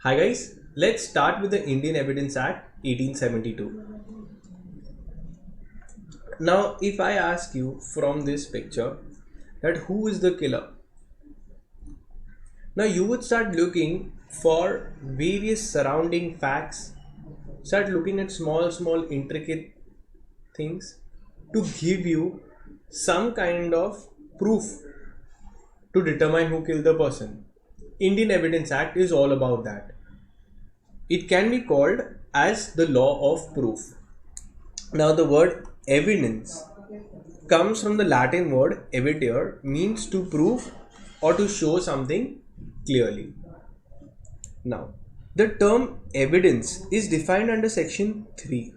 Hi guys, let's start with the Indian Evidence Act 1872. Now, if I ask you from this picture that who is the killer, now you would start looking for various surrounding facts, start looking at small intricate things to give you some kind of proof to determine who killed the person. Indian Evidence Act is all about that. It can be called as the law of proof. Now, the word evidence comes from the Latin word evitere, means to prove or to show something clearly. Now, the term evidence is defined under section 3.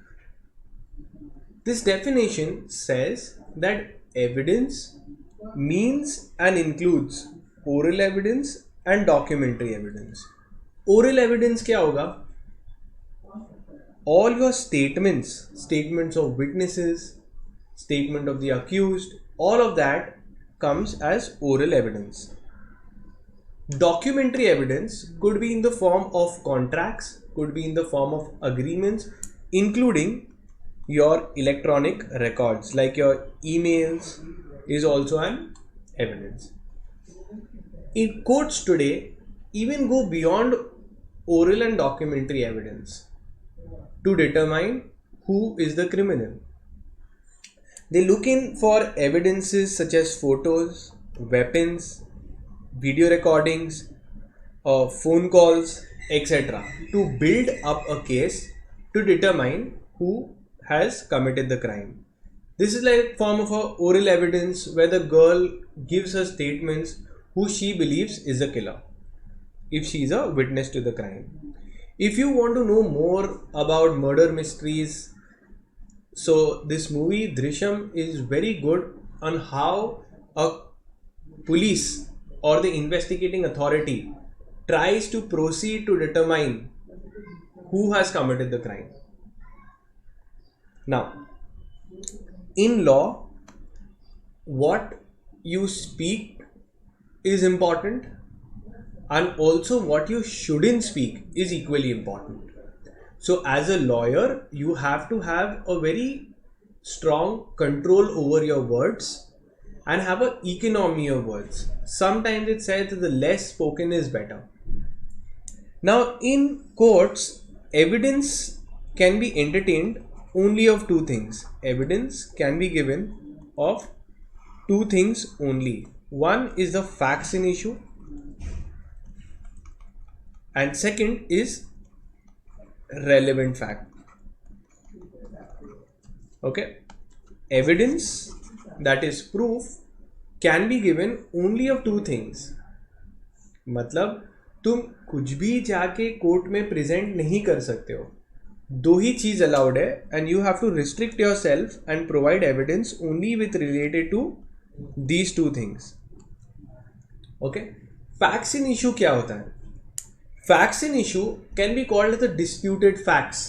This definition says that evidence means and includes oral evidence and documentary evidence. Oral evidence क्या होगा? All your statements of witnesses, statement of the accused, all of that comes as oral evidence. Documentary evidence could be in the form of contracts, could be in the form of agreements, including your electronic records like your emails is also an evidence. In courts today even go beyond oral and documentary evidence to determine who is the criminal. They look in for evidences such as photos, weapons, video recordings, phone calls, etc. to build up a case to determine who has committed the crime. This is like a form of a oral evidence where the girl gives her statements who she believes is the killer if she is a witness to the crime. If you want to know more about murder mysteries, so this movie Drishyam is very good on how a police or the investigating authority tries to proceed to determine who has committed the crime. Now, in law, what you speak is important, and also what you shouldn't speak is equally important. So as a lawyer, you have to have a very strong control over your words and have an economy of words. Sometimes it says that the less spoken is better. Now in courts, evidence can be entertained only of two things. Evidence can be given of two things only. One is the facts in issue, and second is relevant fact. Okay, evidence, that is proof, can be given only of two things. मतलब तुम कुछ भी जाके court में present नहीं कर सकते हो, दो ही चीज अलाउड है, and you have to restrict yourself and provide evidence only with related to these two things. Okay, facts in issue क्या होता है? Facts in issue can be called as the disputed facts.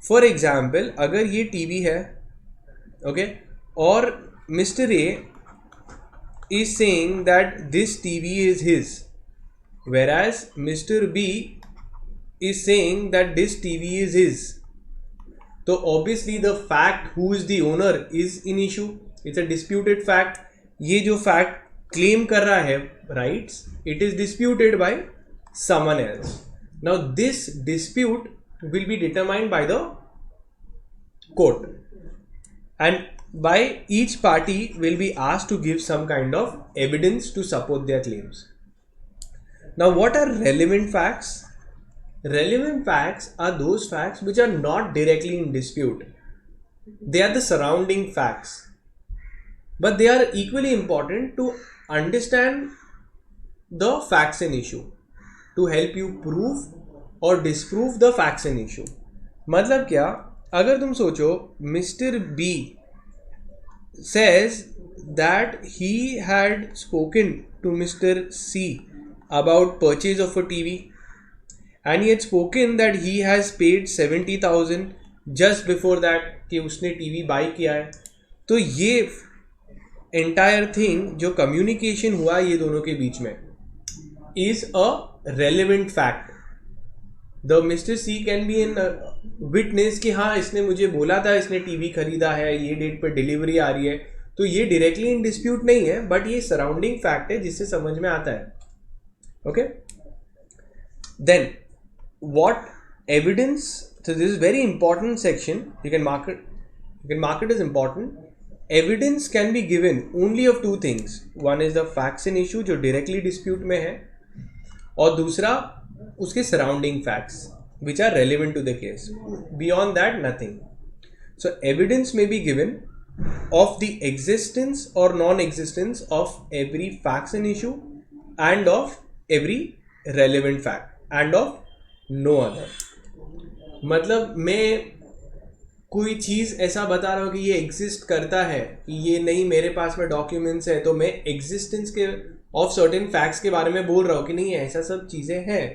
For example, अगर ये TV है, okay, और Mr. A is saying that this TV is his, whereas Mr. B is saying that this TV is his. So obviously the fact who is the owner is in issue. It's a disputed fact. ये जो fact claim कर रहा है rights, it is disputed by someone else. Now this dispute will be determined by the court, and by each party will be asked to give some kind of evidence to support their claims. Now what are relevant facts? Relevant facts are those facts which are not directly in dispute. They are the surrounding facts, but they are equally important to understand the facts in issue, to help you prove or disprove the facts in issue. मतलब क्या? अगर तुम सोचो Mr. B says that he had spoken to Mr. C about purchase of a TV, and he had spoken that he has paid 70,000 just before that कि उसने TV buy किया है. तो ये entire thing जो communication हुआ ये दोनों के बीच में is a relevant fact. The mister C can be in witness कि हाँ इसने मुझे बोला था इसने टीवी खरीदा है, ये डेट पर डिलीवरी आ रही है, तो ये डायरेक्टली इन डिस्प्यूट नहीं है, बट ये सराउंडिंग फैक्ट है जिससे समझ में आता है. Okay, then what evidence. So this is very important section. You can mark it as important. Evidence can be given only of two things. One is the facts in issue जो directly dispute में है, और दूसरा उसके surrounding facts which are relevant to the case. Beyond that, nothing. So evidence may be given of the existence or non-existence of every facts in issue and of every relevant fact and of no other. मतलब मैं कोई चीज़ ऐसा बता रहा हूँ कि ये exist करता है, ये नहीं मेरे पास में डॉक्यूमेंट्स है, तो मैं एग्जिस्टेंस के ऑफ सर्टेन फैक्ट्स के बारे में बोल रहा हूँ कि नहीं ऐसा सब चीज़ें हैं.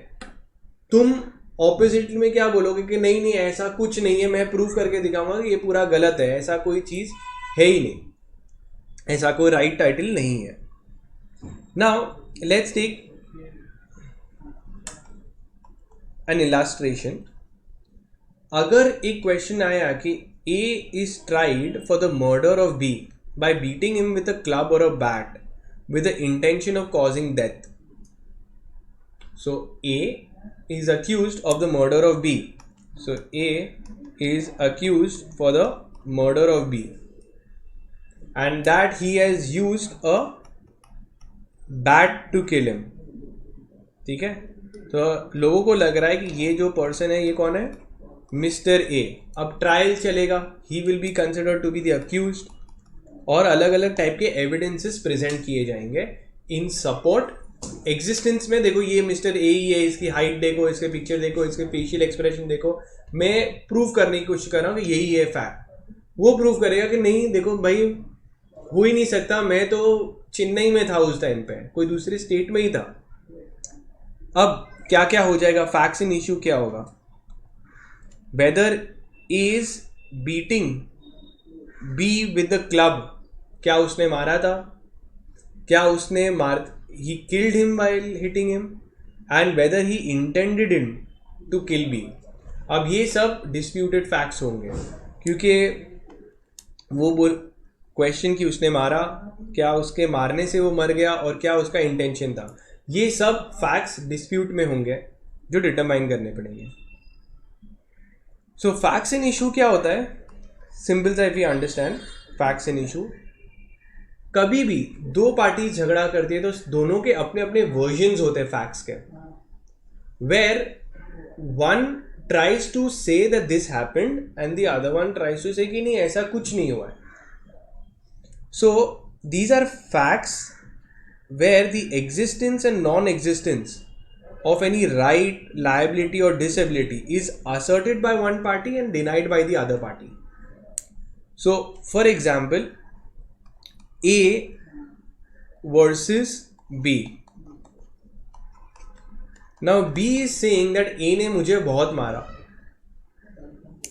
तुम ऑपोजिट में क्या बोलोगे कि नहीं नहीं ऐसा कुछ नहीं है, मैं प्रूव करके दिखाऊंगा कि ये पूरा गलत है, ऐसा कोई चीज़ है ही नहीं, ऐसा कोई राइट टाइटल नहीं है. Now let's take an illustration. अगर एक क्वेश्चन आया कि A is tried for the murder of B by beating him with a club or a bat with the intention of causing death. So A is accused of the murder of B. So A is accused for the murder of B and that he has used a bat to kill him. ठीक है, तो लोगों को लग रहा है कि ये जो पर्सन है ये कौन है, मिस्टर ए. अब ट्रायल चलेगा, he will be considered to be the accused, और अलग अलग टाइप के एविडेंसेस प्रेजेंट किए जाएंगे इन सपोर्ट एग्जिस्टेंस में. देखो ये मिस्टर ए ही है, इसकी हाइट देखो, इसके पिक्चर देखो, इसके फेशियल एक्सप्रेशन देखो, मैं प्रूव करने की कोशिश कर रहा हूँ कि यही है फैक्ट. वो प्रूव करेगा कि नहीं देखो भाई हो ही नहीं सकता, मैं तो चेन्नई में था उस टाइम पे, कोई दूसरे स्टेट में ही था. अब क्या क्या हो जाएगा, फैक्ट्स इन इशू क्या होगा. Whether A is beating B with the club, क्या उसने मारा था, क्या उसने he killed him while hitting him, and whether he intended him to kill B. अब ये सब disputed facts होंगे क्योंकि वो क्वेश्चन कि उसने मारा, क्या उसके मारने से वो मर गया और क्या उसका इंटेंशन था, ये सब फैक्ट्स डिस्प्यूट में होंगे जो डिटरमाइन करने पड़ेंगे. सो फैक्ट्स इन इशू क्या होता है, सिंपल सा if you understand facts in issue, कभी भी दो पार्टी झगड़ा करती है तो दोनों के अपने अपने वर्जन्स होते हैं फैक्ट्स के, where one tries to say that this happened and the other one tries to say कि नहीं ऐसा कुछ नहीं हुआ है. So these are facts where the existence and non existence of any right, liability or disability is asserted by one party and denied by the other party. So for example, A versus B. Now B is saying that A ने मुझे बहुत मारा.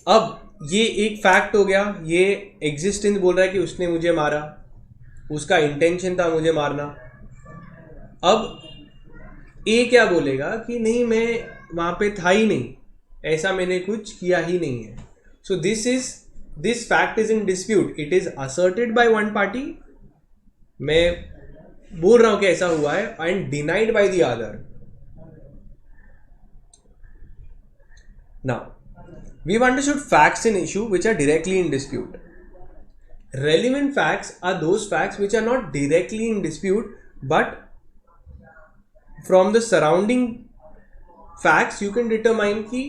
अब ये एक fact हो गया, ये एग्जिस्टेंस बोल रहा है कि उसने मुझे मारा, उसका इंटेंशन था मुझे मारना. अब ए क्या बोलेगा कि नहीं मैं वहाँ पे था ही नहीं, ऐसा मैंने कुछ किया ही नहीं है. So this fact is in dispute, it is asserted by one party, मैं बोल रहा हूँ कि ऐसा हुआ है, and denied by the other. Now we have understood facts in issue which are directly in dispute. Relevant facts are those facts which are not directly in dispute, but from the surrounding facts you can determine कि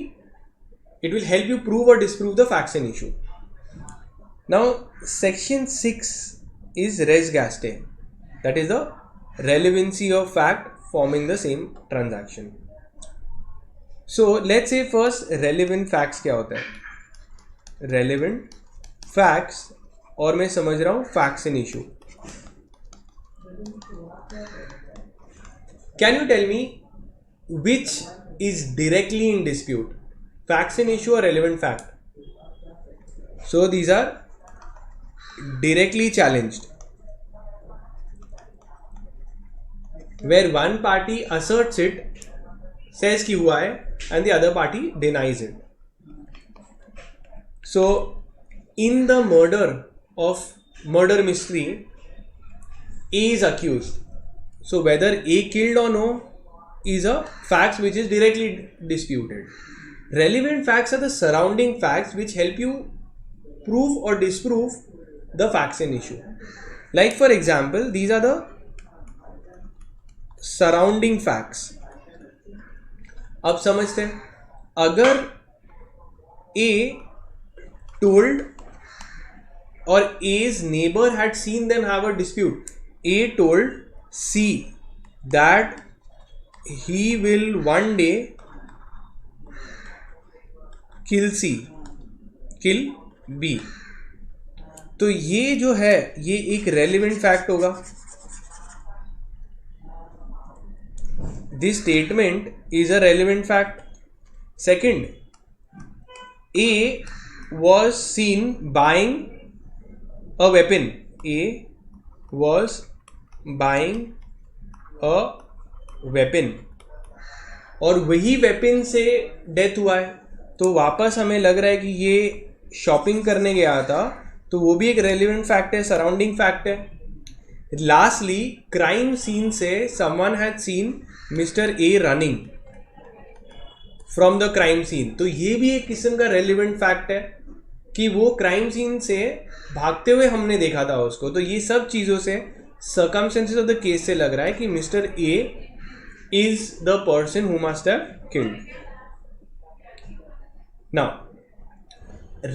it will help you prove or disprove the facts in issue. Now section 6 is res gestae, that is the relevancy of fact forming the same transaction. So let's say first relevant facts क्या होता है. Relevant facts, और मैं समझ रहा हूँ facts in issue. Can you tell me which is directly in dispute, facts in issue or relevant fact? So these are directly challenged, where one party asserts it says कि हुआ है, and the other party denies it. So in the murder mystery, A is accused. So whether A killed or no is a fact which is directly disputed. Relevant facts are the surrounding facts which help you prove or disprove the facts in issue. Like for example, these are the surrounding facts. अब समझते हैं, अगर A told or A's neighbor had seen them have a dispute, A told C that he will one day kill B, तो ये जो है ये एक रेलिवेंट फैक्ट होगा. This statement is a relevant fact. Second, A was seen buying a weapon. A was buying a weapon और वही weapon से डेथ हुआ है, तो वापस हमें लग रहा है कि ये शॉपिंग करने गया था, तो वो भी एक रेलिवेंट फैक्ट है, सराउंडिंग फैक्ट है. लास्टली, क्राइम सीन से someone had seen mister A running from the crime scene, तो ये भी एक किस्म का रेलिवेंट फैक्ट है कि वो क्राइम सीन से भागते हुए हमने देखा था उसको. तो ये सब चीज़ों से, सर्कमस्टेंसेस ऑफ द केस से लग रहा है कि mister A is the person who must have killed. Now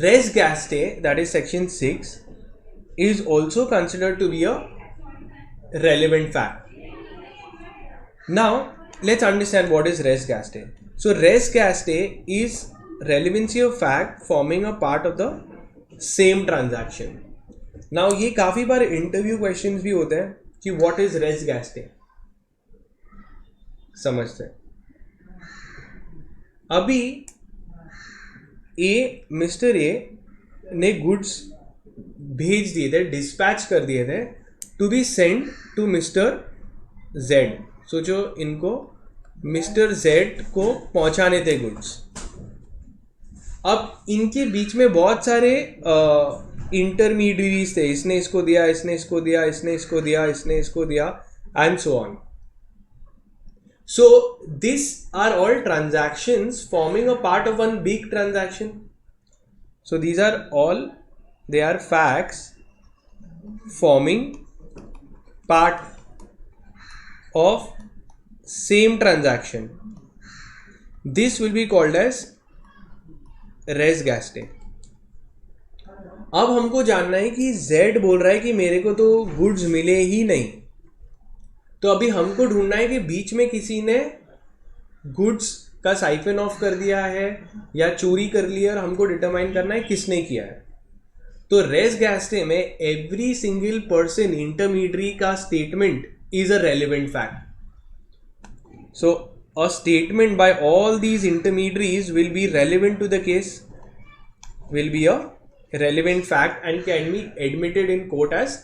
res gastae, that is section 6, is also considered to be a relevant fact. Now let's understand what is res gastae. So res gastae is relevancy of fact forming a part of the same transaction. Now ये काफ़ी बार interview questions भी होते हैं कि what is res gastae, समझते हैं. अभी mister A ने गुड्स भेज दिए थे, डिस्पैच कर दिए थे to be send to mister Z. सोचो, इनको मिस्टर जेड को पहुंचाने थे गुड्स. अब इनके बीच में बहुत सारे इंटरमीडियरीज थे, इसने इसको दिया, इसने इसको दिया, इसने इसको दिया, इसने इसको दिया, and so on. So these are all transactions forming a part of one big transaction. So these are all, they are facts forming part of same transaction. This will be called as res gastae. अब हमको जानना है कि Z बोल रहा है कि मेरे को तो गुड्स मिले ही नहीं, तो अभी हमको ढूंढना है कि बीच में किसी ने गुड्स का साइफन ऑफ कर दिया है या चोरी कर लिया, और हमको डिटरमाइन करना है किसने किया है. तो रेस गैस्टे में एवरी सिंगल पर्सन इंटरमीडियरी का statement is a relevant fact. So a statement by all these intermediaries will be relevant to the case, will be a relevant fact and can be admitted in court as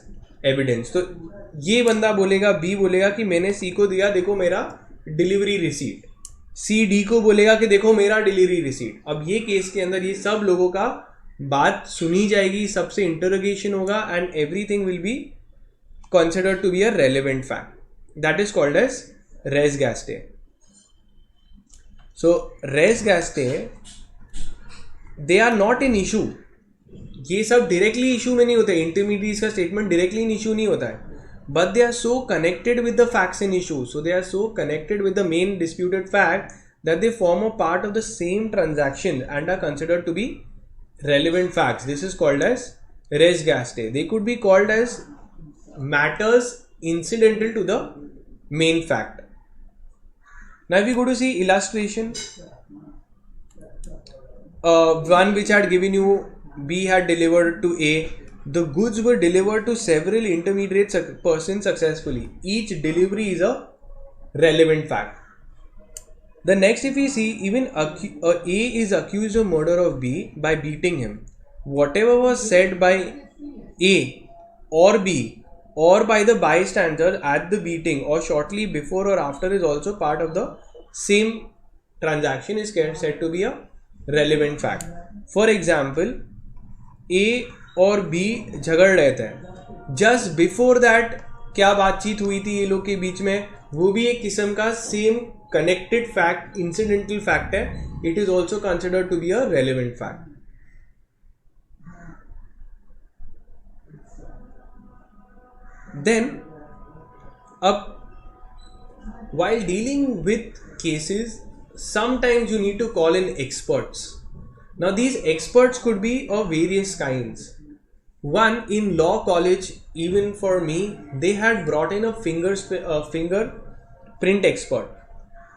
evidence. तो ये बंदा बोलेगा, B बोलेगा कि मैंने सी को दिया, देखो मेरा डिलीवरी रिसीट. सी डी को बोलेगा कि देखो मेरा डिलीवरी रिसीट. अब ये केस के अंदर ये सब लोगों का बात सुनी जाएगी, सबसे इंटरोगेशन होगा, and everything will be considered to be a relevant fact. That is called as res gestae. So res gestae, they are not in issue. ये सब डायरेक्टली इशू में नहीं होते, इंटरमीडिएट का स्टेटमेंट डायरेक्टली इन इशू नहीं होता है, but they are so connected with the facts in issue, so they are so connected with the main disputed fact that they form a part of the same transaction and are considered to be relevant facts. This is called as res gastae. They could be called as matters incidental to the main fact. Now if we go to see illustration, one which I had given you, B had delivered to A. The goods were delivered to several intermediate persons successfully. Each delivery is a relevant fact. The next, if we see, even A is accused of murder of B by beating him. Whatever was said by A or B or by the bystander at the beating or shortly before or after is also part of the same transaction is said to be a relevant fact. For example, A और B झगड़ रहे थे, just before that क्या बातचीत हुई थी ये लोग के बीच में, वो भी एक किस्म का same connected fact, incidental fact है. It is also considered to be a relevant fact. Then, while dealing with cases, sometimes you need to call in experts. Now, these experts could be of various kinds. One, in law college, even for me, they had brought in a fingerprint expert.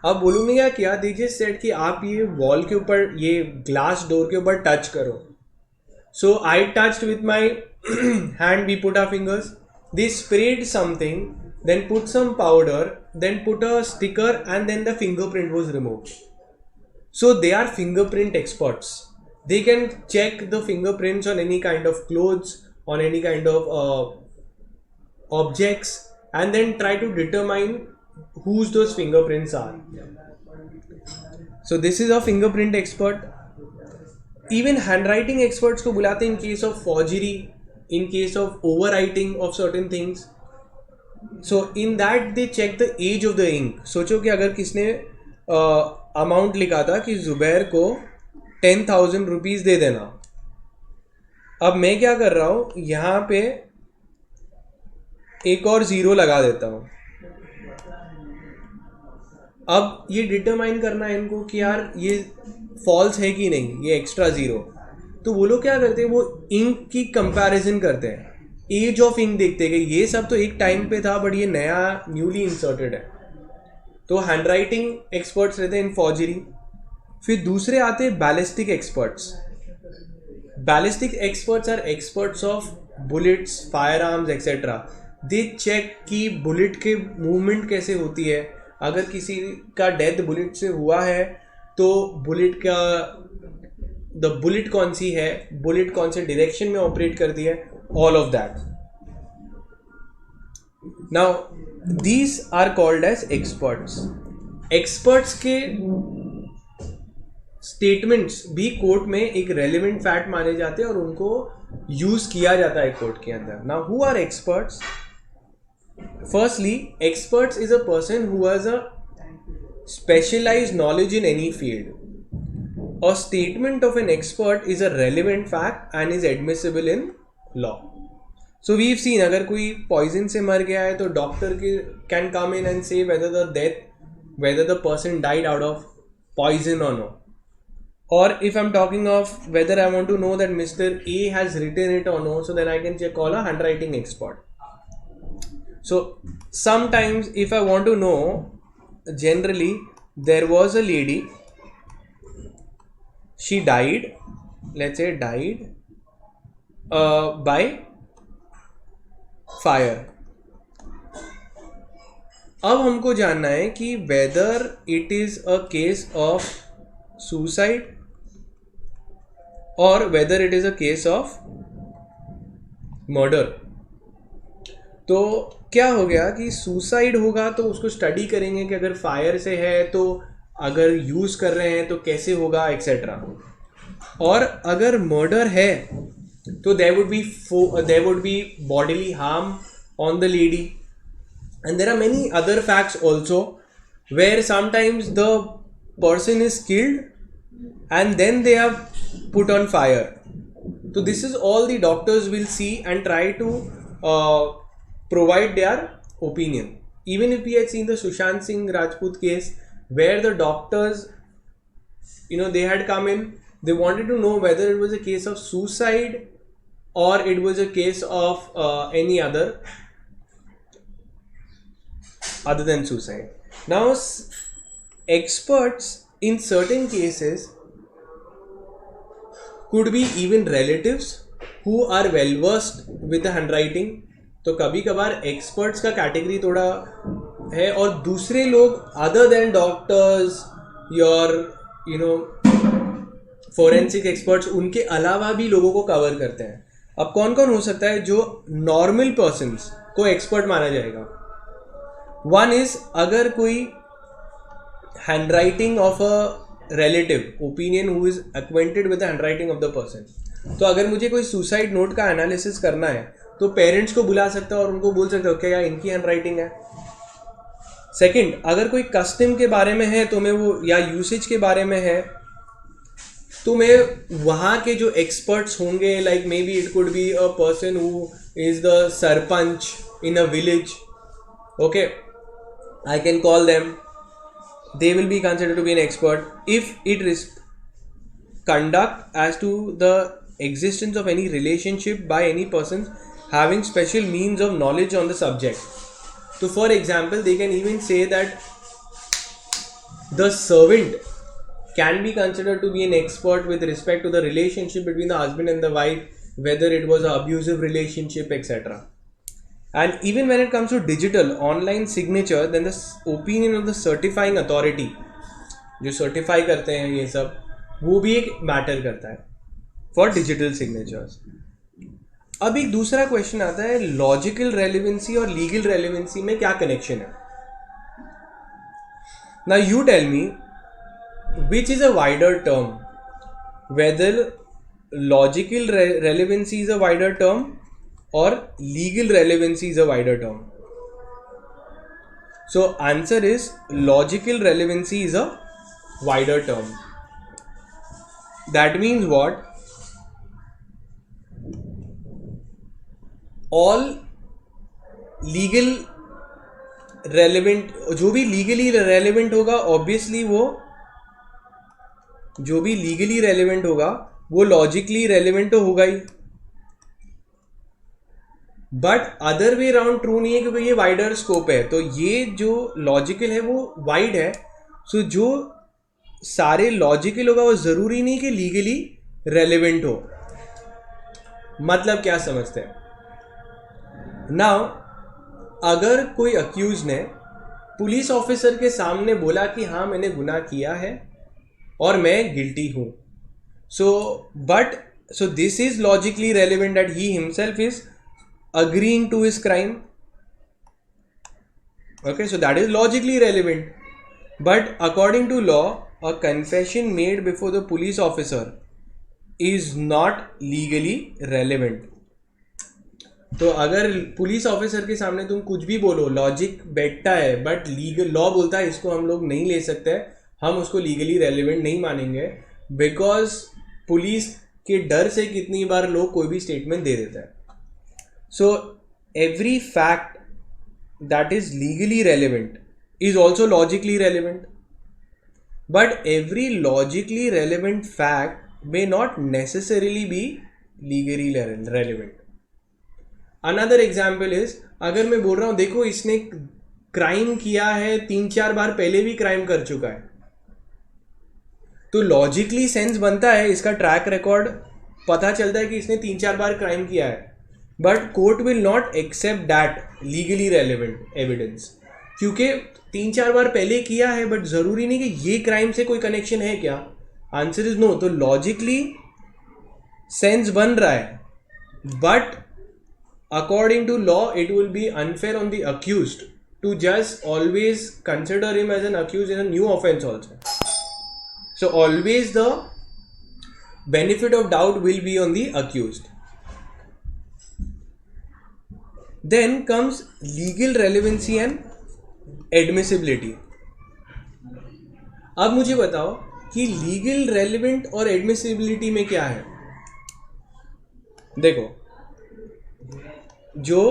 अब बोलूँगा क्या किया, they just said कि आप ये wall के ऊपर, ये ग्लास डोर के ऊपर टच करो. So I touched with my hand, we put our fingers. They sprayed something, then put some powder, then put a sticker, and then the fingerprint was removed. So they are fingerprint experts. They can check the fingerprints on any kind of clothes, on any kind of objects, and then try to determine whose those fingerprints are. So this is a fingerprint expert. Even handwriting experts को बुलाते हैं in case of forgery, in case of overwriting of certain things. So in that they check the age of the ink. सोचो कि अगर किसने amount लिखा था कि जुबैर को 10,000 रुपीज़ दे देना, अब मैं क्या कर रहा हूँ, यहाँ पे एक और ज़ीरो लगा देता हूँ. अब ये डिटरमाइन करना है इनको कि यार ये फॉल्स है कि नहीं, ये एक्स्ट्रा ज़ीरो. तो वो लोग क्या करते हैं, वो इंक की कंपैरिजन करते हैं, एज ऑफ इंक देखते हैं कि ये सब तो एक टाइम पे था बट ये नया न्यूली इंसर्टेड है. तो हैंडराइटिंग एक्सपर्ट्स रहते हैं इन फॉर्जरी. फिर दूसरे आते हैं ballistic experts. Ballistic experts are experts of bullets, firearms etcetera. They check कि बुलेट के मूवमेंट कैसे होती है. अगर किसी का डेथ बुलेट से हुआ है तो बुलेट का द बुलेट कौन सी है, बुलेट कौन से डायरेक्शन में ऑपरेट करती है, all of that. Now these are called as experts. Experts के स्टेटमेंट्स भी कोर्ट में एक रेलिवेंट फैक्ट माने जाते हैं और उनको यूज किया जाता है कोर्ट के अंदर. Now who are experts? Firstly, experts is a person who has a specialized knowledge in any field. A statement of an expert is a relevant fact and is admissible in law. So we've seen, अगर कोई poison से मर गया है तो doctor can come in and say whether the person died out of poison or not. Or if I'm talking of whether I want to know that Mr. A has written it or no, so then I can call a handwriting expert. So sometimes if I want to know, generally there was a lady, she died, let's say died by fire. अब हमको जानना है कि whether it is a case of suicide or whether it is a case of murder. तो क्या हो गया कि सुसाइड होगा तो उसको स्टडी करेंगे कि अगर फायर से है तो अगर यूज़ कर रहे हैं तो कैसे होगा एक्सेट्रा. और अगर मर्डर है तो there would be bodily harm on the lady. And there are many other facts also where sometimes the person is killed and then they have put on fire. तो this is all the doctors will see and try to provide their opinion. Even if we had seen the Sushant Singh Rajput case where the doctors, they had come in, they wanted to know whether it was a case of suicide or it was a case of any other than suicide. Now experts in certain cases could be even relatives who are well versed with the handwriting. तो कभी कभार experts का category थोड़ा है और दूसरे लोग other than doctors, your forensic experts, उनके अलावा भी लोगों को कवर करते हैं. अब कौन कौन हो सकता है जो नॉर्मल पर्सन्स को एक्सपर्ट माना जाएगा? वन इज, अगर कोई handwriting of a relative, opinion who is acquainted with the handwriting of the person. तो अगर मुझे कोई सुसाइड नोट का एनालिसिस करना है तो पेरेंट्स को बुला सकता हूँ और उनको बोल सकता हूँ क्या यार इनकी हैंडराइटिंग है. सेकंड, अगर कोई कस्टम के बारे में है तो मैं वो, या यूसेज के बारे में है तो मैं वहाँ के जो एक्सपर्ट्स होंगे, like may be it could be a person who is the sarpanch in a village, okay, I can call them. They will be considered to be an expert if it is conduct as to the existence of any relationship by any persons having special means of knowledge on the subject. So for example, they can even say that the servant can be considered to be an expert with respect to the relationship between the husband and the wife, whether it was an abusive relationship, etc. And even when it comes to digital online signature, then the opinion of the certifying authority, जो certify करते हैं ये सब, वो भी एक matter करता है for digital signatures. अब एक दूसरा क्वेश्चन आता है, लॉजिकल रेलिवेंसी और लीगल रेलिवेंसी में क्या कनेक्शन है. Now you tell me which is a wider term, whether logical relevancy is a wider term or legal relevancy is a wider term. So answer is logical relevancy is a wider term. That means what? All legal relevant, जो भी legally relevant होगा obviously वो, जो भी legally relevant होगा वो logically relevant तो होगा ही. But other way round true नहीं है, क्योंकि ये वाइडर स्कोप है. तो ये जो लॉजिकल है वो वाइड है. सो जो सारे लॉजिकल होगा वो ज़रूरी नहीं कि लीगली रेलेवेंट हो. मतलब क्या समझते हैं? नाउ अगर कोई अक्यूज ने पुलिस ऑफिसर के सामने बोला कि हाँ मैंने गुनाह किया है और मैं गिल्टी हूँ, so this is logically relevant that he himself is agreeing to his crime. Okay, so that is logically relevant. But according to law, a confession made before the police officer is not legally relevant. तो अगर police officer के सामने तुम कुछ भी बोलो, logic बैठता है, बट लीगल लॉ बोलता है इसको हम लोग नहीं ले सकते, हम उसको लीगली रेलिवेंट नहीं मानेंगे, बिकॉज पुलिस के डर से कितनी बार लोग कोई भी स्टेटमेंट दे देता है. So every fact that is legally relevant is also logically relevant, but every logically relevant fact may not necessarily be legally relevant. Another example is, अगर मैं बोल रहा हूँ देखो इसने क्राइम किया है, 3-4 बार पहले भी क्राइम कर चुका है, तो लॉजिकली सेंस बनता है, इसका ट्रैक रिकॉर्ड पता चलता है कि इसने 3-4 बार क्राइम किया है. But court will not accept that legally relevant evidence, क्योंकि 3-4 बार पहले किया है, बट ज़रूरी नहीं कि ये क्राइम से कोई कनेक्शन है क्या. Answer is no. तो लॉजिकली सेंस बन रहा है, but according to law it will be unfair on the accused to just always consider him as an accuse in a new offence also. So always the benefit of doubt will be on the accused. Then comes legal relevancy and admissibility. अब मुझे बताओ कि legal relevant और admissibility में क्या है. देखो, जो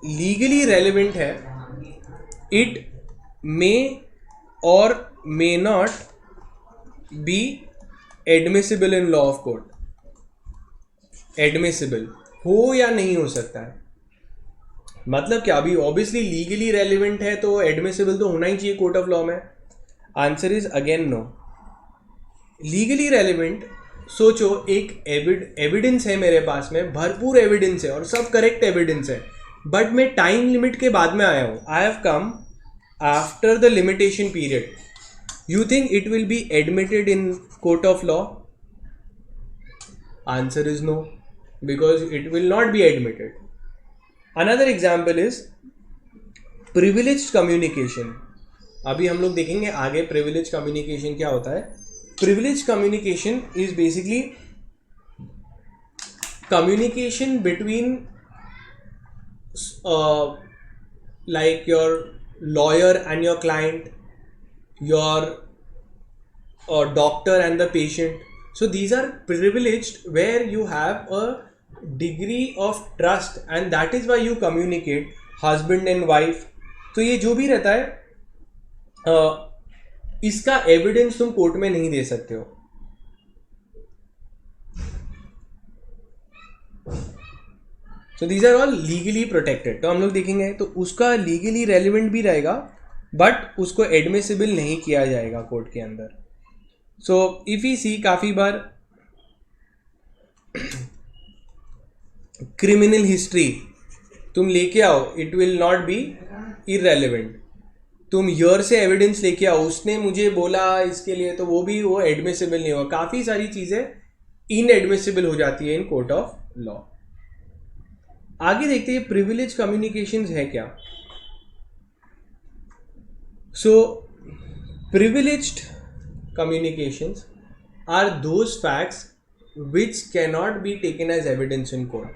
लीगली रेलिवेंट है, इट मे और may not be admissible in law of court. Admissible हो या नहीं हो सकता है, मतलब क्या? अभी ऑब्वियसली लीगली रेलिवेंट है तो एडमिसिबल तो होना ही चाहिए कोर्ट ऑफ लॉ में. Answer is again no. Legally relevant, सोचो एक एविडेंस है मेरे पास में, भरपूर एविडेंस है और सब करेक्ट एविडेंस है, बट मैं टाइम लिमिट के बाद में आया हूँ. I have come after the limitation period. You think it will be admitted in court of law? Answer is no, because it will not be admitted. Another example is privileged communication. अभी हम लोग देखेंगे आगे privilege communication क्या होता है. Privilege communication is basically communication between like your lawyer and your client, your doctor and the patient. So these are privileged where you have a degree of trust and that is why you communicate, husband and wife. तो ये जो भी रहता है इसका evidence तुम court में नहीं दे सकते हो. So these are all legally protected. तो हम लोग देखेंगे तो उसका लीगली रेलिवेंट भी रहेगा बट उसको एडमिसिबल नहीं किया जाएगा कोर्ट के अंदर. सो इफ यू सी काफ़ी बार क्रिमिनल हिस्ट्री तुम लेके आओ, it will not be irrelevant. तुम ईयर से एविडेंस लेके आओ, उसने मुझे बोला इसके लिए, तो वो भी वो एडमिसिबल नहीं होगा. काफ़ी सारी चीज़ें इनएडमिसिबल हो जाती है इन कोर्ट ऑफ लॉ. आगे देखते हैं प्रिविलेज कम्युनिकेशंस है क्या. So privileged communications are those facts which cannot be taken as evidence in court.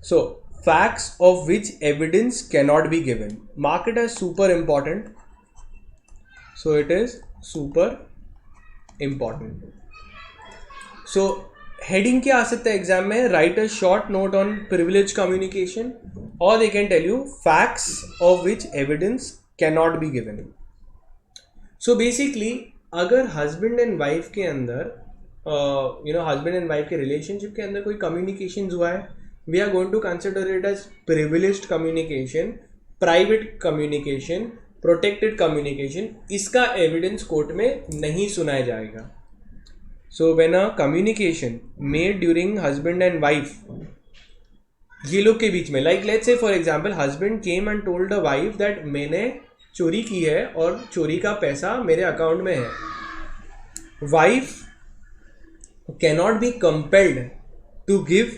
So facts of which evidence cannot be given. Mark it as super important. So it is super important. So heading क्या आ सकता है exam में, write a short note on privileged communication or they can tell you facts of which evidence cannot be given. So basically अगर husband and wife के अंदर husband and wife के relationship के अंदर कोई कम्युनिकेशन हुआ है, we are going to consider it as privileged communication, private communication, protected communication. इसका एविडेंस कोर्ट में नहीं सुनाया जाएगा. So when a communication made during husband and wife, ये लोग के बीच में, like let's say for example husband came and told the wife that मैंने चोरी की है और चोरी का पैसा मेरे अकाउंट में है. Wife cannot be compelled to give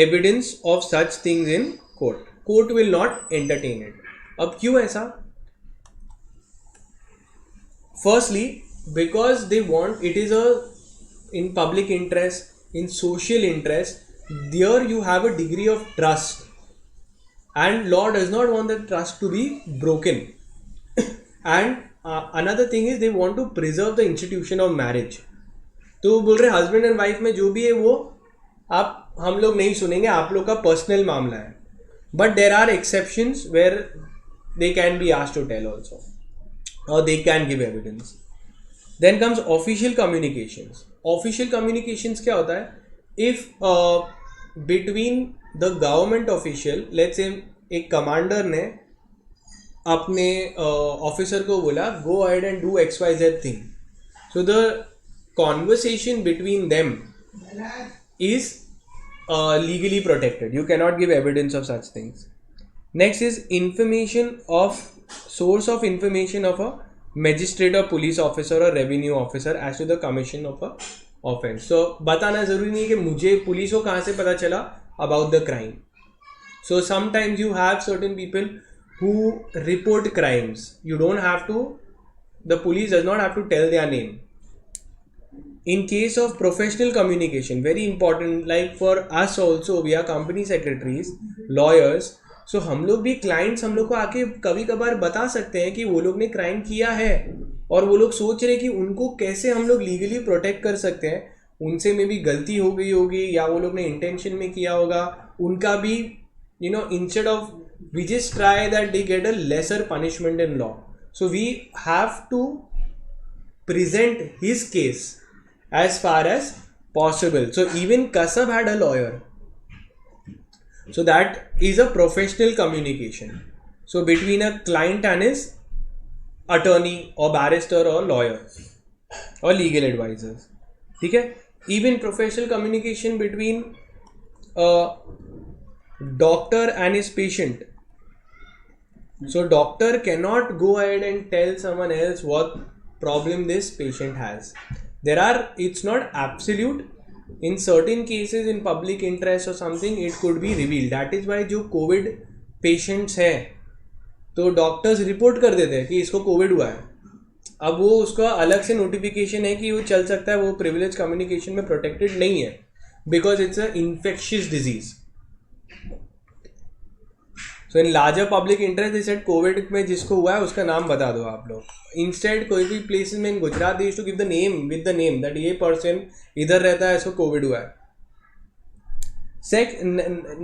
evidence of such things in court. Court will not entertain it. अब क्यों ऐसा? Firstly, because they want, it is in public interest, in social interest. There you have a degree of trust, and law does not want the trust to be broken. And another thing is they want to preserve the institution of marriage. तो बोल रहे husband and wife में जो भी है वो आप हम लोग नहीं सुनेंगे, आप लोग का पर्सनल मामला है. But there are exceptions where they can be asked to tell also और they can give evidence. Then comes official communications. Official communications क्या होता है? If between the government official, let's say एक कमांडर ने अपने officer को बोला go ahead and do XYZ thing, so the conversation between them is legally protected. You cannot give evidence of such things. Next is information of source of information of a magistrate or police officer or revenue officer as to the commission of a offense. So बताना ज़रूरी नहीं कि मुझे police को कहाँ से पता चला about the crime. So sometimes you have certain people who report crimes. You don't have to, the police does not have to tell their name. In case of professional communication, very important, like for us also, we are company secretaries, lawyers. So हम लोग भी clients हम लोग को आके कभी कभार बता सकते हैं कि वो लोग ने crime किया है और वो लोग सोच रहे कि उनको कैसे हम लोग legally protect कर सकते हैं. उनसे में भी गलती हो गई होगी या वो लोग ने intention में किया होगा, उनका भी instead of we just try that they get a lesser punishment in law. So we have to present his case as far as possible. So even Kasab had a lawyer. So that is a professional communication. So between a client and his attorney or barrister or lawyer or legal advisors. ठीक है? Even professional communication between a doctor and his patient. So doctor cannot go ahead and tell someone else what problem this patient has. It's not absolute. In certain cases, in public interest or something, it could be revealed. That is why जो COVID patients हैं, तो doctors report कर देते हैं कि इसको Covid हुआ है. अब वो उसका अलग से नोटिफिकेशन है कि वो चल सकता है, वो प्रिविलेज कम्युनिकेशन में प्रोटेक्टेड नहीं है because it's a infectious disease. So in larger public interest they said Covid में जिसको हुआ है उसका नाम बता दो आप लोग. इंस्टेड कोई भी प्लेसेस में in Gujarat they used to give the name with the name that ये पर्सन इधर रहता है, इसको कोविड हुआ है.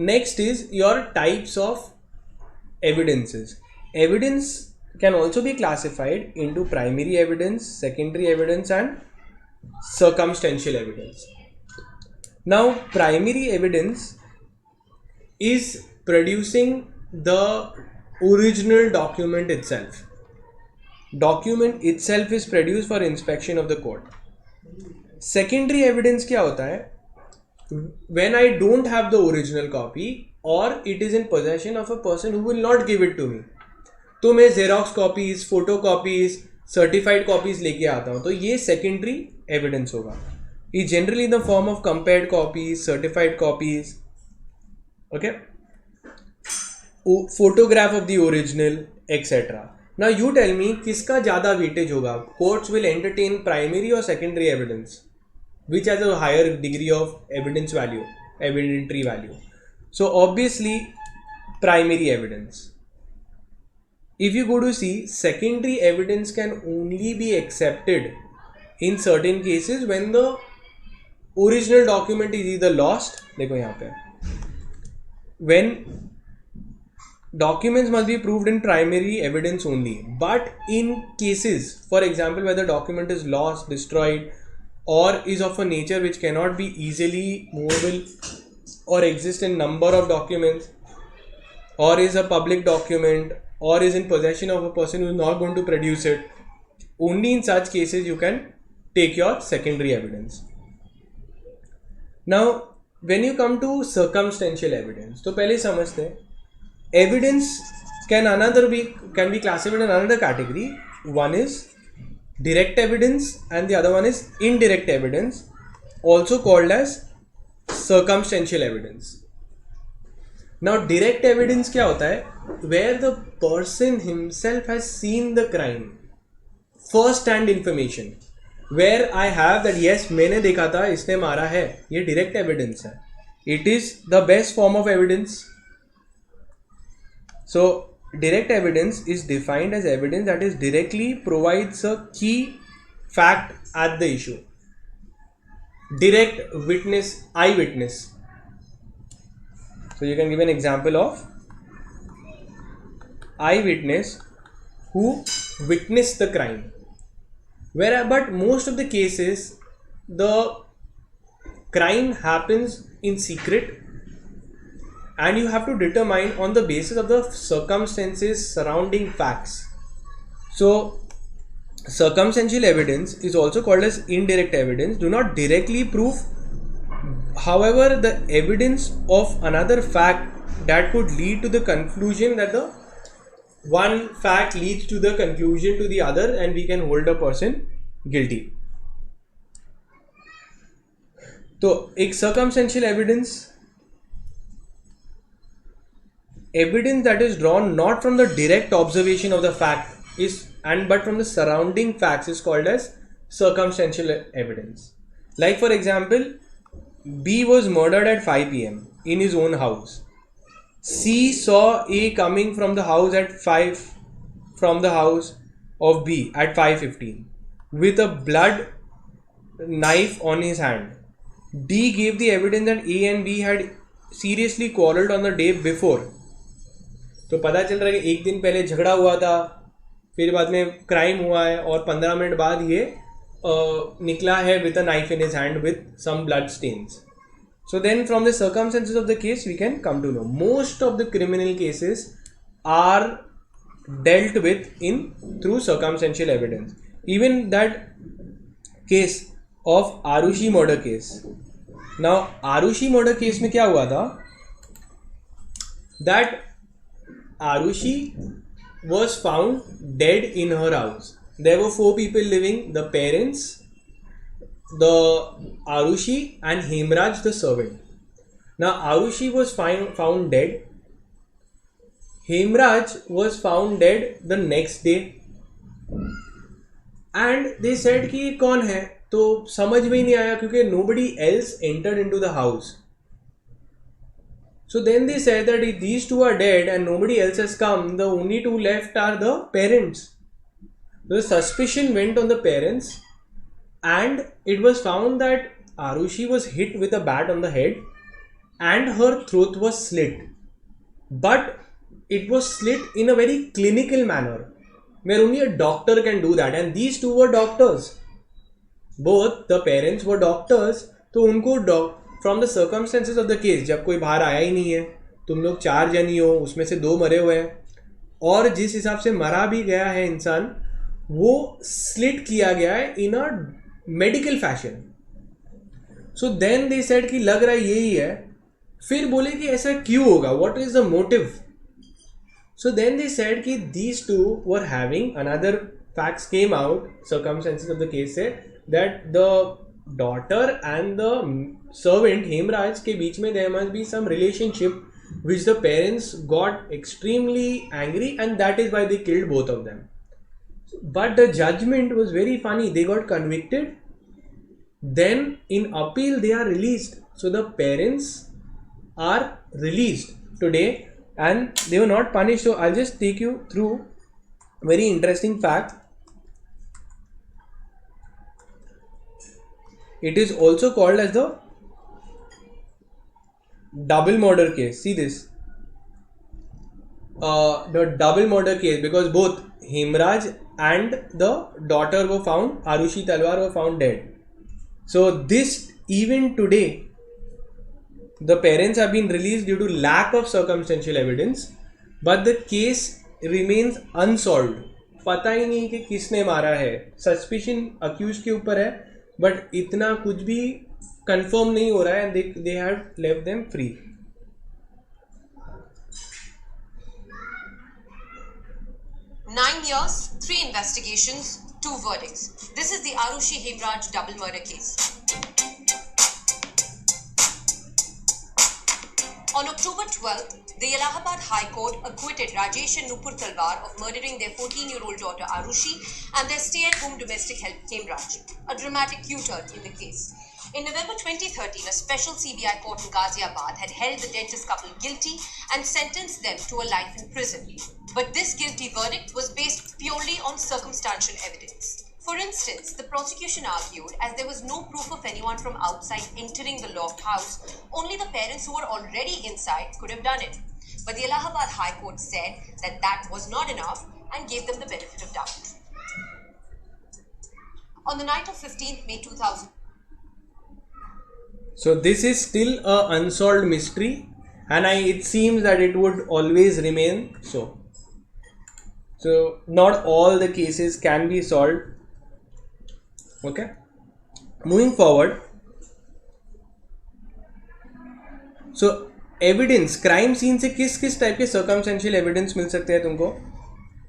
Next is your types of evidences. Evidence can also be classified into primary evidence, secondary evidence and circumstantial evidence. Now primary evidence is producing the original document itself. Document itself is produced for inspection of the court. Secondary evidence क्या होता है? When I don't have the original copy or it is in possession of a person who will not give it to me, तो मैं xerox copies, photo copies, certified copies लेके आता हूँ, तो ये सेकेंडरी एविडेंस होगा. ये generally in the form of compared copies, certified copies, okay, photograph of the original etcetera. Now you tell me किसका ज़्यादा वेटेज होगा. कोर्ट्स विल एंटरटेन प्राइमरी और secondary evidence which has a higher degree of evidence value, evidentiary value. So obviously primary evidence. If you go to see, secondary evidence can only be accepted in certain cases when the original document is either lost. देखो यहाँ पे when documents must be proved in primary evidence only, but in cases, for example, where the document is lost, destroyed, or is of a nature which cannot be easily movable, or exist in number of documents, or is a public document, or is in possession of a person who is not going to produce it, only in such cases you can take your secondary evidence. Now when you come to circumstantial evidence, तो पहले समझते हैं. Evidence can be classified in another category. One is direct evidence and the other one is indirect evidence, also called as circumstantial evidence. Now direct evidence क्या होता है? Where the person himself has seen the crime, first hand information, where I have that yes मैंने देखा था, इसने मारा है, ये direct evidence है. It is the best form of evidence. So direct evidence is defined as evidence that is directly provides a key fact at the issue. Direct witness, eyewitness. So you can give an example of eyewitness who witnessed the crime. But most of the cases the crime happens in secret, and you have to determine on the basis of the circumstances surrounding facts. So circumstantial evidence is also called as indirect evidence, do not directly prove, however the evidence of another fact that could lead to the conclusion that the one fact leads to the conclusion to the other and we can hold a person guilty. तो एक circumstantial evidence that is drawn not from the direct observation of the fact but from the surrounding facts is called as circumstantial evidence. Like for example, B was murdered at 5 p.m. in his own house. C saw A coming from the house of B at 5:15 with a blood knife on his hand. D gave the evidence that A and B had seriously quarreled on the day before. तो पता चल रहा है कि एक दिन पहले झगड़ा हुआ था, फिर बाद में क्राइम हुआ है और 15 मिनट बाद ये निकला है with a knife in his hand with some blood stains. So then from the circumstances of the case we can come to know most of the criminal cases are dealt with through circumstantial evidence. Even that case of Arushi murder case. Now Arushi murder case में क्या हुआ था? That Arushi was found dead in her house. There were 4 people living, the parents, the Arushi and Hemraj the servant. Now Arushi was found dead. Hemraj was found dead the next day and they said कि ये कौन है, तो समझ में ही नहीं आया क्योंकि nobody else entered into the house. So then they said that if these two are dead and nobody else has come, the only two left are the parents. The suspicion went on the parents and it was found that Arushi was hit with a bat on the head and her throat was slit. But it was slit in a very clinical manner where only a doctor can do that, and these two were doctors. Both the parents were doctors, तो उनको from the circumstances of the case, जब कोई बाहर आया ही नहीं है, तुम लोग 4 जन ही हो, उसमें से 2 मरे हुए हैं और जिस हिसाब से मरा भी गया है इंसान वो स्लिट किया गया है in a medical fashion. So then they said कि लग रहा है यही है. फिर बोले कि ऐसा क्यों होगा, what is the motive. So then they said कि these two were having, another facts came out, circumstances of the case say that the daughter and the servant Hemraj के बीच में there must be some relationship which the parents got extremely angry and that is why they killed both of them. But the judgment was very funny. They got convicted, then in appeal they are released. So the parents are released today and they were not punished. So I'll just take you through very interesting fact. It is also called as the double murder case. See this, the double murder case, because both Hemraj and the daughter were found, Arushi Talwar were found dead. So this, even today, the parents have been released due to lack of circumstantial evidence, but the case remains unsolved. पता ही नहीं कि किसने मारा है. Suspicion accused के ऊपर है, but इतना कुछ भी confirm नहीं हो रहा है and they have left them free. Nine years, 3 investigations, 2 verdicts. This is the Arushi Hemraj double murder case. On October 12th, the Allahabad High Court acquitted Rajesh and Nupur Talwar of murdering their 14-year-old daughter Arushi and their stay-at-home domestic help Hemraj. A dramatic U-turn in the case. In November 2013, a special CBI court in Ghaziabad had held the dentist couple guilty and sentenced them to a life in prison. But this guilty verdict was based purely on circumstantial evidence. For instance, the prosecution argued as there was no proof of anyone from outside entering the locked house, only the parents who were already inside could have done it. But the Allahabad High Court said that that was not enough and gave them the benefit of doubt. On the night of 15th May 2000, so this is still a unsolved mystery and it seems that it would always remain so. So not all the cases can be solved. Okay, moving forward. So evidence, crime scene से किस type के circumstantial evidence मिल सकते हैं तुमको?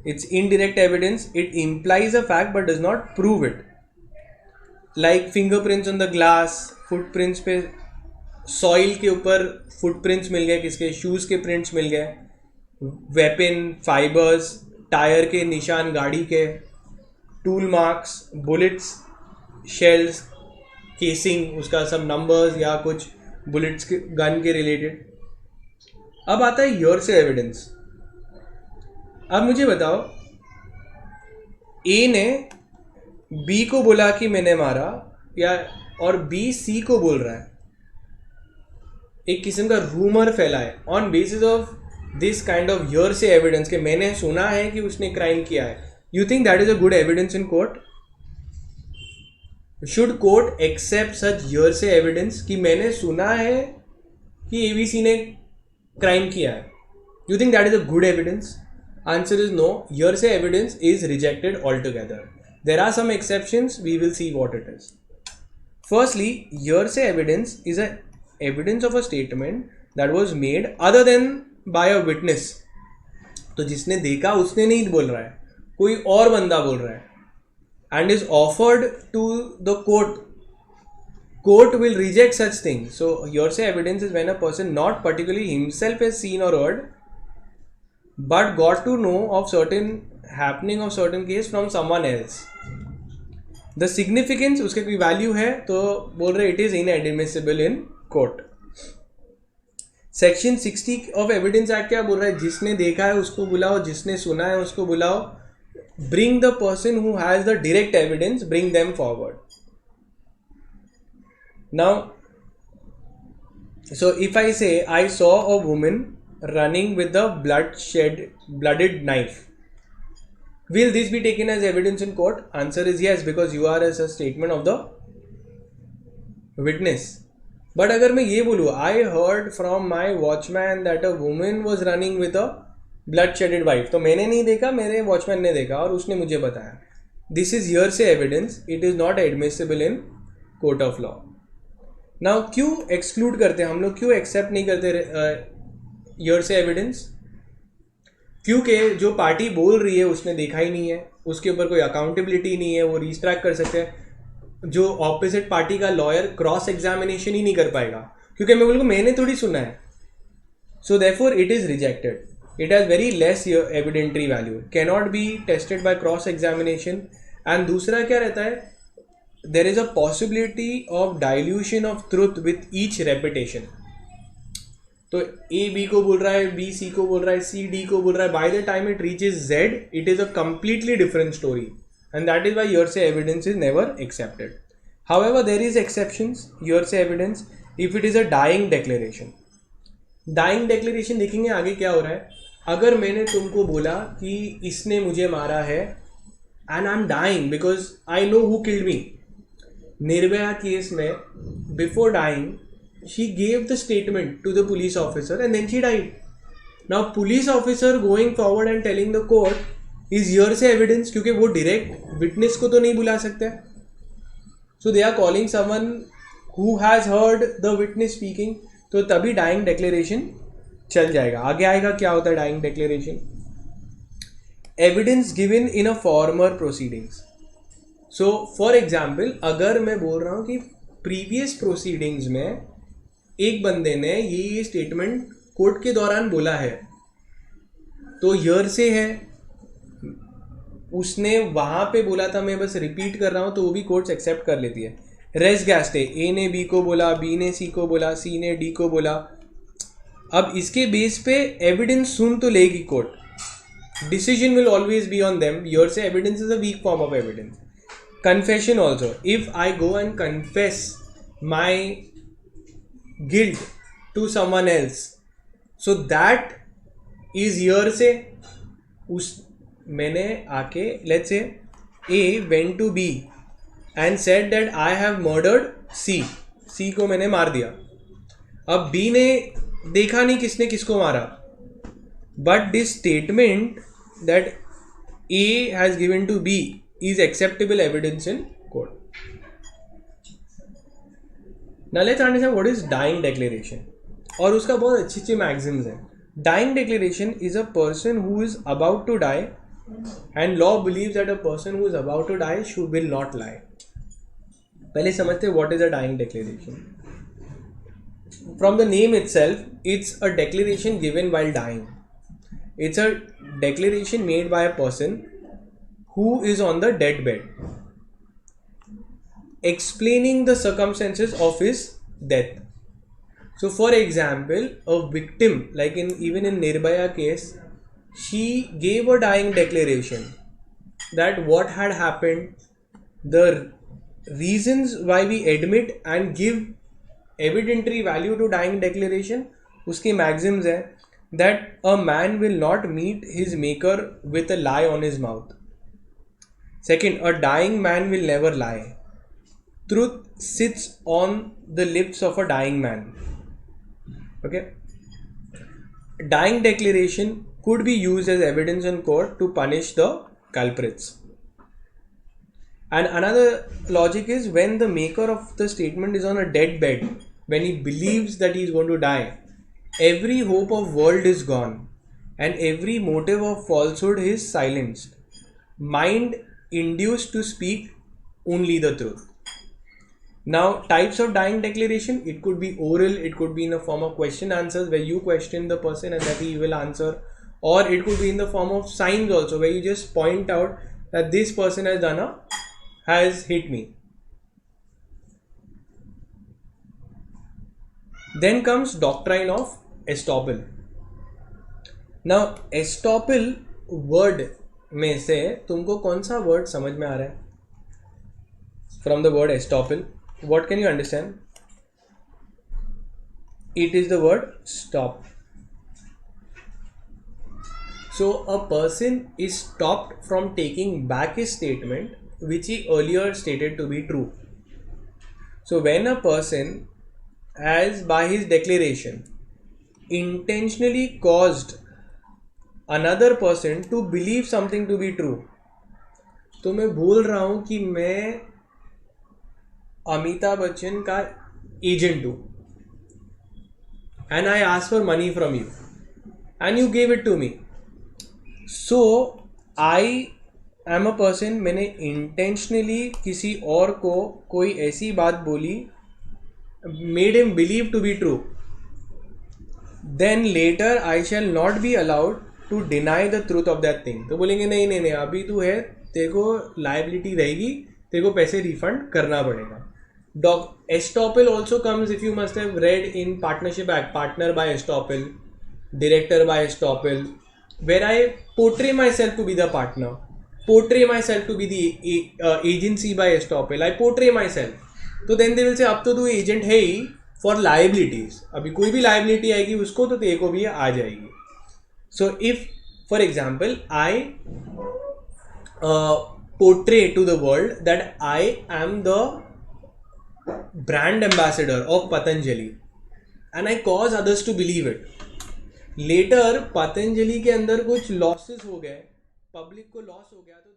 It's indirect evidence. It implies a fact but does not prove it. Like fingerprints on the glass, footprints पे soil के ऊपर footprints मिल गए, किसके शूज़ के प्रिंट्स मिल गए, वेपन, फाइबर्स, टायर के निशान गाड़ी के, tool marks, bullets, shells, casing, उसका सब नंबर्स या कुछ बुलेट्स के गन के रिलेटेड. अब आता है हियरसे एविडेंस. अब मुझे बताओ, ए ने बी को बोला कि मैंने मारा, या और बी सी को बोल रहा है, एक किस्म का रूमर फैला है on basis of this kind of hearsay evidence कि मैंने सुना है कि उसने क्राइम किया है. You think that is a good evidence in court? Should court accept such hearsay evidence कि मैंने सुना है कि एबीसी ने क्राइम किया है? You think that is a good evidence? Answer is no. Hearsay evidence is rejected all together. There are some exceptions, we will see what it is. Firstly, hearsay evidence is a evidence of a statement that was made other than by a witness. तो जिसने देखा उसने नहीं बोल रहा है, कोई और बंदा बोल रहा है, and is offered to the court. Court will reject such things. So hearsay evidence is when a person not particularly himself has seen or heard but got to know of certain happening of certain case from someone else. The significance, उसके कोई value है तो बोल रहे it is inadmissible in court. Section 60 of evidence act क्या बोल रहा है? जिसने देखा है उसको बुलाओ, जिसने सुना है उसको बुलाओ. Bring the person who has the direct evidence, bring them forward. Now so if I say I saw a woman running with a blooded knife, will this be taken as evidence in court? Answer is yes, because you are as a statement of the witness. But अगर मैं ये बोलूँ I heard from my watchman that a woman was running with a blood-shedded wife, तो मैंने नहीं देखा, मेरे watchman ने देखा और उसने मुझे बताया. This is hearsay evidence. It is not admissible in court of law. Now क्यों एक्सक्लूड करते हैं हम लोग, क्यों एक्सेप्ट नहीं करते hearsay एविडेंस? क्योंकि जो पार्टी बोल रही है उसने देखा ही नहीं है, उसके ऊपर कोई अकाउंटेबिलिटी नहीं है, वो रिस्ट्रैक्ट कर सकते हैं. जो ऑपोजिट पार्टी का लॉयर क्रॉस एग्जामिनेशन ही नहीं कर पाएगा, क्योंकि मैं बोलूँ मैंने थोड़ी सुना है. So therefore it is rejected. It has very less evidentiary value, cannot be tested by cross examination. And दूसरा क्या रहता है, there is a possibility of dilution of truth with each repetition. तो A B को बोल रहा है, B C को बोल रहा है, C D को बोल रहा है. By the time it reaches Z, it is a completely different story, and that is why hearsay evidence is never accepted. However, there is exceptions. Hearsay evidence if it is a dying declaration. Dying declaration देखेंगे आगे क्या हो रहा है. अगर मैंने तुमको बोला कि इसने मुझे मारा है and I'm dying because I know who killed me. Nirbhaya case में before dying she gave the statement to the police officer and then she died. Now police officer going forward and telling the court is hearsay evidence, क्योंकि वो direct witness को तो नहीं बुला सकते. So they are calling someone who has heard the witness speaking, तो तभी dying declaration चल जाएगा. आगे आएगा क्या होता है dying declaration. Evidence given in a former proceedings. So for example, अगर मैं बोल रहा हूँ कि प्रीवियस प्रोसीडिंग्स में एक बंदे ने ये स्टेटमेंट कोर्ट के दौरान बोला है, तो हियरसे है. उसने वहाँ पे बोला था, मैं बस रिपीट कर रहा हूँ, तो वो भी कोर्ट्स एक्सेप्ट कर लेती है. रेस गैस्टे, ए ने बी को बोला, बी ने सी को बोला, सी ने डी को बोला. अब इसके बेस पे एविडेंस सुन तो लेगी court. Decision will always be on them. Hearsay evidence is a weak form of evidence. Confession also. If I go and confess my guilt to someone else, so that is hearsay. मैंने आके let's say A went to B and said that I have murdered C. C को मैंने मार दिया. अब B ने देखा नहीं किसने किसको मारा, but this statement that A has given to B is acceptable evidence in court. Now let's understand what is dying declaration. और उसका बहुत अच्छी अच्छी मैगजीम्स हैं. Dying declaration is a person who is about to die, and law believes that a person who is about to die will not lie. पहले समझते हैं what is a dying declaration. From the name itself, it's a declaration given while dying. It's a declaration made by a person who is on the deathbed, explaining the circumstances of his death. So for example, a victim, like even in Nirbhaya case, she gave a dying declaration that what had happened, the reasons why we admit and give evidentiary value to dying declaration. उसकी maxims है that a man will not meet his maker with a lie on his mouth. Second, a dying man will never lie. Truth sits on the lips of a dying man. Okay? Dying declaration could be used as evidence in court to punish the culprits. And another logic is when the maker of the statement is on a deathbed, when he believes that he is going to die, every hope of world is gone and every motive of falsehood is silenced. Mind induced to speak only the truth. Now, types of dying declaration, it could be oral, it could be in a form of question answers where you question the person and that he will answer, or it could be in the form of signs also, where you just point out that this person has hit me. Then comes doctrine of estoppel. Now estoppel word में से तुमको कौन सा word समझ में आ रहा है? From the word estoppel, what can you understand? It is the word stop. So a person is stopped from taking back his statement which he earlier stated to be true. So when a person has by his declaration intentionally caused another person to believe something to be true, तो मैं बोल रहा हूँ कि मैं अमिताभ बच्चन का agent हूँ, and I asked for money from you and you gave it to me. So I am a person, मैंने intentionally किसी और को कोई ऐसी बात बोली, made him believe to be true. Then later I shall not be allowed to deny the truth of that thing. तो बोलेंगे नहीं नहीं नहीं, अभी तू है, तेरे को liability रहेगी, तेरे को पैसे refund करना पड़ेगा. Estoppel also comes, if you must have read in Partnership Act, partner by estoppel, director by estoppel, where I portray myself to be the partner, portray myself to be the agency by estoppel, I portray myself. तो then they will say अब तो तू agent है ही for liabilities, अभी कोई भी liability आएगी उसको तो तेरे को भी आ जाएगी. So if for example I portray to the world that I am the brand ambassador of Patanjali and I cause others to believe it, later Patanjali के अंदर कुछ losses हो गए, पब्लिक को लॉस हो गया, तो